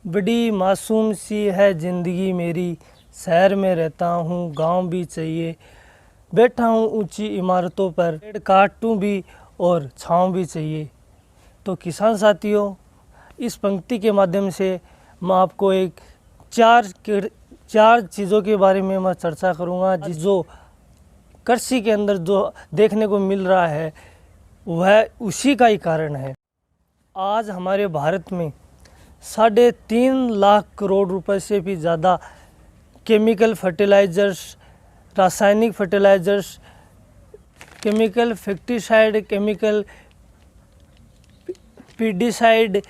बड़ी मासूम सी है ज़िंदगी मेरी, शहर में रहता हूँ गांव भी चाहिए, बैठा हूँ ऊंची इमारतों पर, पेड़ काटूँ भी और छाँव भी चाहिए। तो किसान साथियों, इस पंक्ति के माध्यम से मैं आपको एक चार चीज़ों के बारे में मैं चर्चा करूँगा जो कृषि के अंदर जो देखने को मिल रहा है वह उसी का ही कारण है। आज हमारे भारत में 3.5 लाख करोड़ रुपए से भी ज़्यादा केमिकल फर्टिलाइज़र्स, रासायनिक fertilisers, chemical pesticide, chemical pesticide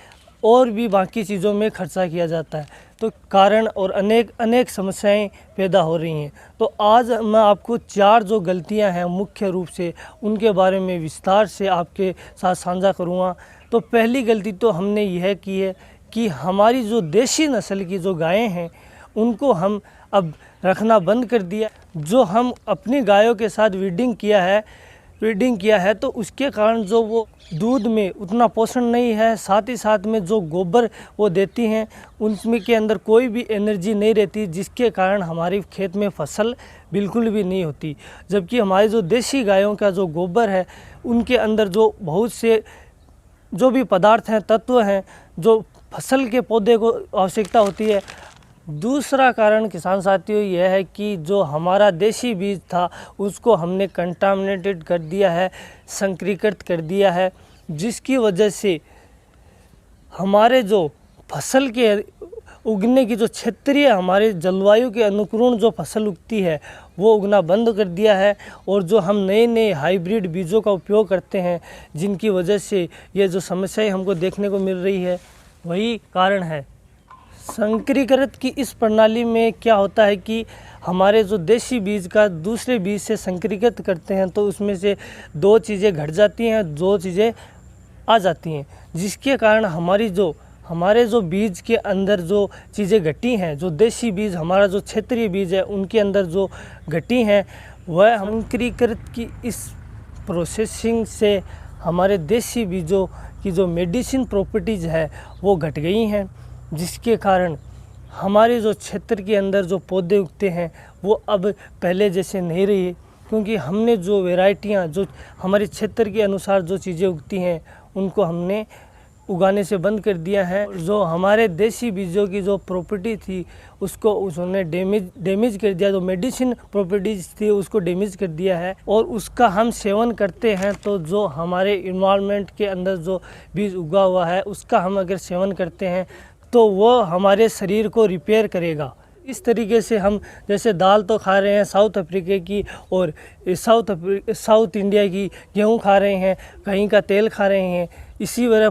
और भी बाकी चीज़ों में खर्चा किया जाता है। तो कारण और अनेक समस्याएं पैदा हो रही हैं। तो आज मैं आपको 4 जो गलतियां हैं मुख्य रूप से उनके बारे में विस्तार से आपके साथ साझा करूंगा। तो पहली गलती तो हमने यह की है कि हमारी जो देसी नस्ल की जो गायें हैं उनको हम अब रखना बंद कर दिया। जो हम अपनी गायों के साथ ब्रीडिंग किया है तो उसके कारण जो वो दूध में उतना पोषण नहीं है, साथ ही साथ में जो गोबर वो देती हैं उनमें के अंदर कोई भी एनर्जी नहीं रहती, जिसके कारण हमारी खेत में फसल बिल्कुल भी नहीं होती। जबकि हमारी जो देसी गायों का जो गोबर है उनके अंदर जो बहुत से जो भी पदार्थ हैं, तत्व हैं, जो फसल के पौधे को आवश्यकता होती है। दूसरा कारण किसान साथियों यह है कि जो हमारा देसी बीज था उसको हमने कंटामिनेटेड कर दिया है, संक्रीकृत कर दिया है, जिसकी वजह से हमारे जो फसल के उगने की जो क्षेत्रीय हमारे जलवायु के अनुकूल जो फसल उगती है वो उगना बंद कर दिया है। और जो हम नए हाइब्रिड बीजों का उपयोग करते हैं जिनकी वजह से ये जो समस्याएं हमको देखने को मिल रही है वही कारण है। संकरीकृत की इस प्रणाली में क्या होता है कि हमारे जो देसी बीज का दूसरे बीज से संकरीकृत करते हैं तो उसमें से 2 चीज़ें घट जाती हैं, 2 चीज़ें आ जाती हैं, जिसके कारण हमारे जो बीज के अंदर जो चीज़ें घटी हैं, जो देसी बीज हमारा जो क्षेत्रीय बीज है उनके अंदर जो घटी हैं वह संकरीकृत की इस प्रोसेसिंग से हमारे देसी बीजों की जो मेडिसिन प्रॉपर्टीज़ है वो घट गई हैं, जिसके कारण हमारे जो क्षेत्र के अंदर जो पौधे उगते हैं वो अब पहले जैसे नहीं रही, क्योंकि हमने जो वैरायटियां जो हमारे क्षेत्र के अनुसार जो चीज़ें उगती हैं उनको हमने उगाने से बंद कर दिया है। जो हमारे देसी बीजों की जो प्रॉपर्टी थी उसको उसने डैमेज कर दिया, जो मेडिसिन प्रॉपर्टीज थी उसको डैमेज कर दिया है और उसका हम सेवन करते हैं तो जो हमारे इन्वायरमेंट के अंदर जो बीज उगा हुआ है उसका हम अगर सेवन करते हैं तो वो हमारे शरीर को रिपेयर करेगा। इस तरीके से हम जैसे दाल तो खा रहे हैं साउथ अफ्रीका की और साउथ इंडिया की गेहूं खा रहे हैं, कहीं का तेल खा रहे हैं, इसी वजह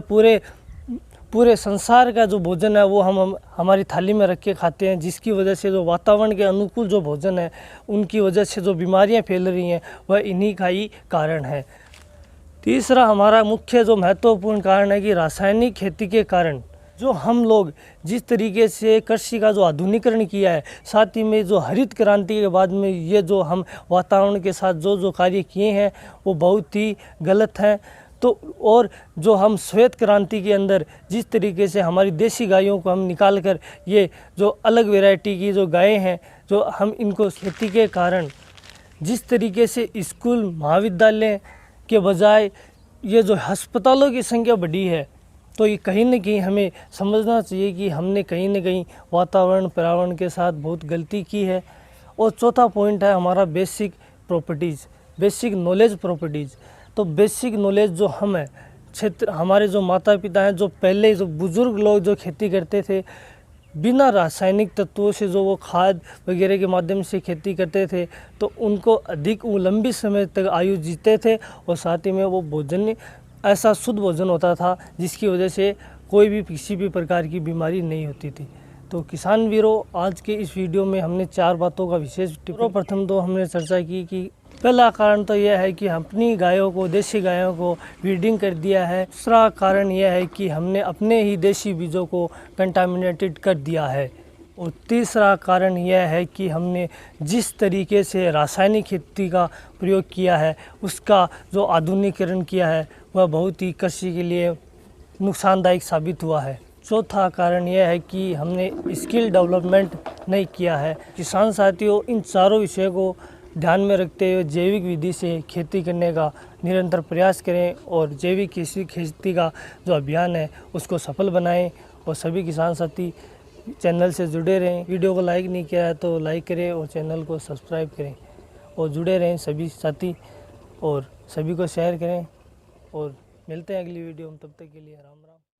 पूरे संसार का जो भोजन है वो हम हमारी थाली में रख के खाते हैं, जिसकी वजह से जो वातावरण के अनुकूल जो भोजन है उनकी वजह से जो बीमारियां फैल रही हैं वह इन्हीं का ही कारण है। तीसरा हमारा मुख्य जो महत्वपूर्ण कारण है कि रासायनिक खेती के कारण जो हम लोग जिस तरीके से कृषि का जो आधुनिकीकरण किया है, साथ ही में जो हरित क्रांति के बाद में ये जो हम वातावरण के साथ जो कार्य किए हैं वो बहुत ही गलत हैं। तो और जो हम श्वेत क्रांति के अंदर जिस तरीके से हमारी देसी गायों को हम निकाल कर ये जो अलग वैरायटी की जो गायें हैं जो हम इनको खेती के कारण जिस तरीके से स्कूल महाविद्यालय के बजाय ये जो अस्पतालों की संख्या बढ़ी है, तो ये कहीं न कहीं हमें समझना चाहिए कि हमने कहीं न कहीं वातावरण पर्यावरण के साथ बहुत गलती की है। और चौथा पॉइंट है हमारा बेसिक नॉलेज प्रॉपर्टीज़। तो बेसिक नॉलेज जो हम है क्षेत्र हमारे जो माता पिता हैं, जो पहले जो बुज़ुर्ग लोग जो खेती करते थे बिना रासायनिक तत्वों से, जो वो खाद वगैरह के माध्यम से खेती करते थे, तो उनको अधिक लंबी समय तक आयु जीते थे और साथ ही में वो भोजन ऐसा शुद्ध भोजन होता था जिसकी वजह से कोई भी किसी भी प्रकार की बीमारी नहीं होती थी। तो किसान वीरों, आज के इस वीडियो में हमने 4 बातों का विशेष प्रथम तो हमने चर्चा की कि पहला कारण तो यह है कि अपनी गायों को, देसी गायों को ब्रीडिंग कर दिया है। दूसरा कारण यह है कि हमने अपने ही देसी बीजों को कंटामिनेटेड कर दिया है। और तीसरा कारण यह है कि हमने जिस तरीके से रासायनिक खेती का प्रयोग किया है उसका जो आधुनिकीकरण किया है वह बहुत ही कृषि के लिए नुकसानदायक साबित हुआ है। चौथा कारण यह है कि हमने स्किल डेवलपमेंट नहीं किया है। किसान साथियों, इन चारों विषयों को ध्यान में रखते हुए जैविक विधि से खेती करने का निरंतर प्रयास करें और जैविक खेती का जो अभियान है उसको सफल बनाएं और सभी किसान साथी चैनल से जुड़े रहें। वीडियो को लाइक नहीं किया है तो लाइक करें और चैनल को सब्सक्राइब करें और जुड़े रहें सभी साथी और सभी को शेयर करें और मिलते हैं अगली वीडियो में। तब तक के लिए राम राम।